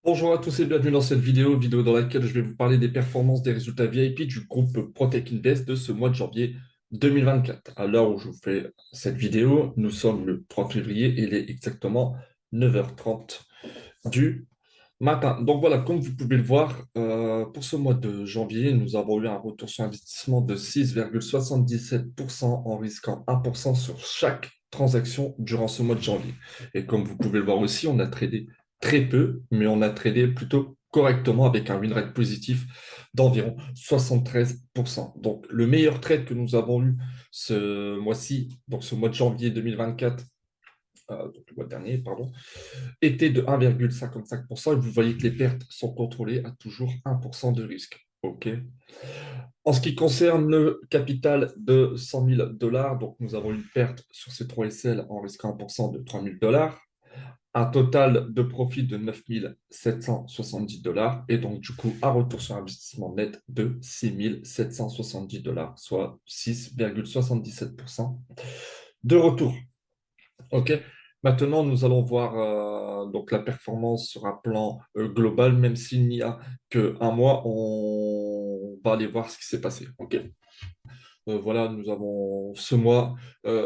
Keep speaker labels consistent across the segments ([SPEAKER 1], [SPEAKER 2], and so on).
[SPEAKER 1] Bonjour à tous et bienvenue dans cette vidéo dans laquelle je vais vous parler des performances des résultats VIP du groupe Protech Invest de ce mois de janvier 2024. À l'heure où je vous fais cette vidéo, nous sommes le 3 février et il est exactement 9h30 du matin. Donc voilà, comme vous pouvez le voir, pour ce mois de janvier, nous avons eu un retour sur investissement de 6,77% en risquant 1% sur chaque transaction durant ce mois de janvier. Et comme vous pouvez le voir aussi, on a tradé très peu, mais on a tradé plutôt correctement avec un win rate positif d'environ 73%. Donc le meilleur trade que nous avons eu ce mois-ci, donc ce mois de janvier 2024, donc le mois dernier, pardon, était de 1,55%. Et vous voyez que les pertes sont contrôlées à toujours 1% de risque. OK. En ce qui concerne le capital de 100 000 dollars, donc nous avons une perte sur ces 3 SL en risquant 1% de 3 000 dollars, un total de profit de 9 770 dollars et donc du coup un retour sur investissement net de 6 770 dollars, soit 6,77% de retour. OK. Maintenant, nous allons voir donc la performance sur un plan global, même s'il n'y a qu'un mois, on va aller voir ce qui s'est passé. OK. Voilà, nous avons ce mois,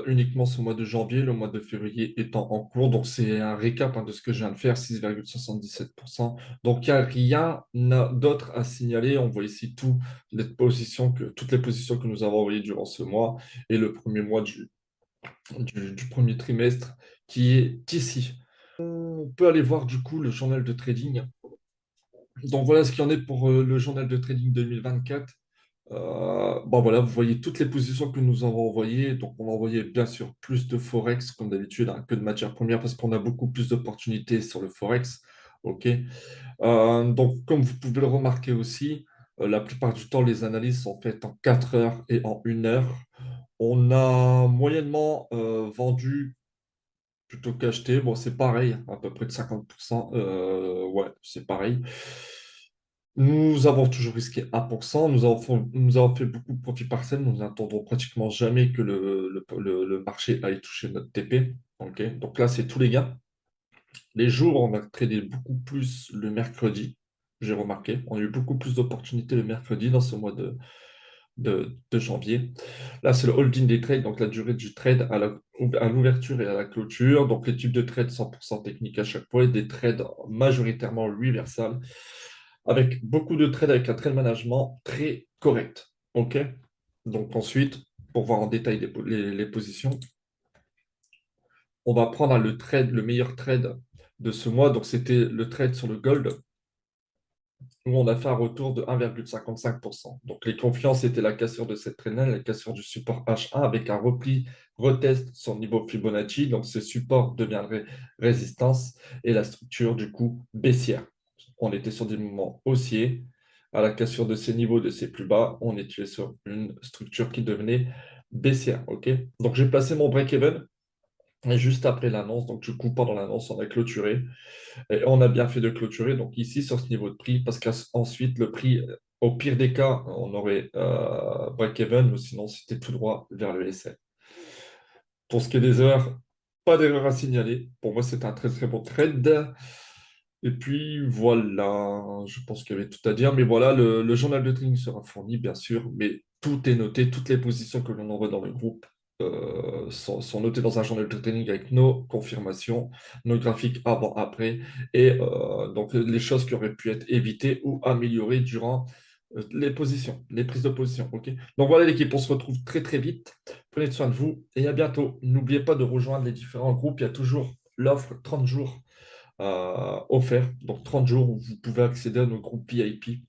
[SPEAKER 1] uniquement ce mois de janvier, le mois de février étant en cours. Donc, c'est un récap de ce que je viens de faire, 6,77%. Donc, il n'y a rien d'autre à signaler. On voit ici toutes les positions que nous avons envoyées durant ce mois et le premier mois du premier trimestre qui est ici. On peut aller voir du coup le journal de trading. Donc voilà ce qu'il y en est pour le journal de trading 2024. Bon voilà, vous voyez toutes les positions que nous avons envoyées. Donc on a envoyé bien sûr plus de Forex comme d'habitude que de matières premières parce qu'on a beaucoup plus d'opportunités sur le Forex. OK. Donc comme vous pouvez le remarquer aussi, la plupart du temps les analyses sont faites en 4 heures et en 1 heure. On a moyennement vendu plutôt qu'acheter. Bon, c'est pareil, à peu près de 50%. Ouais, c'est pareil. Nous avons toujours risqué 1%. Nous avons fait beaucoup de profit partiel. Nous n'attendons pratiquement jamais que le marché aille toucher notre TP. Ok. Donc là, c'est tous les gains. Les jours, on a tradé beaucoup plus le mercredi. J'ai remarqué. On a eu beaucoup plus d'opportunités le mercredi dans ce mois de janvier. Là, c'est le holding des trades, donc la durée du trade à l'ouverture et à la clôture. Donc, les types de trades 100% techniques à chaque fois et des trades majoritairement universal avec beaucoup de trades avec un trade management très correct. OK? Donc, ensuite, pour voir en détail les positions, on va prendre le meilleur trade de ce mois. Donc, c'était le trade sur le gold où on a fait un retour de 1,55%. Donc, les confiances étaient la cassure de cette traînelle, la cassure du support H1 avec un repli, retest sur le niveau Fibonacci. Donc, ce support deviendrait résistance et la structure, du coup, baissière. On était sur des mouvements haussiers. À la cassure de ces niveaux, de ces plus bas, on était sur une structure qui devenait baissière. OK. Donc, j'ai placé mon break-even. Et juste après l'annonce, donc du coup, pendant l'annonce, on a clôturé. Et on a bien fait de clôturer, donc ici, sur ce niveau de prix, parce qu'ensuite, le prix, au pire des cas, on aurait break-even, ou sinon, c'était tout droit vers le SL. Pour ce qui est des heures, pas d'erreur à signaler. Pour moi, c'est un très très bon trade. Et puis voilà, je pense qu'il y avait tout à dire. Mais voilà, le journal de trading sera fourni, bien sûr, mais tout est noté, toutes les positions que l'on envoie dans le groupe sont notées dans un journal de trading avec nos confirmations, nos graphiques avant-après, et donc les choses qui auraient pu être évitées ou améliorées durant les positions, les prises de position. Ok. Donc voilà l'équipe, on se retrouve très très vite. Prenez soin de vous et à bientôt. N'oubliez pas de rejoindre les différents groupes. Il y a toujours l'offre 30 jours offert. Donc 30 jours où vous pouvez accéder à nos groupes VIP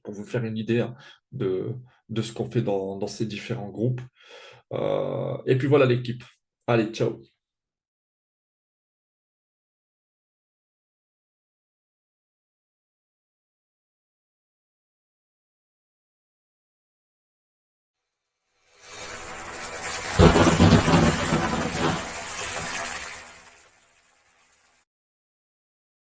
[SPEAKER 1] pour vous faire une idée de, de ce qu'on fait dans ces différents groupes. Et puis voilà l'équipe. Allez, ciao.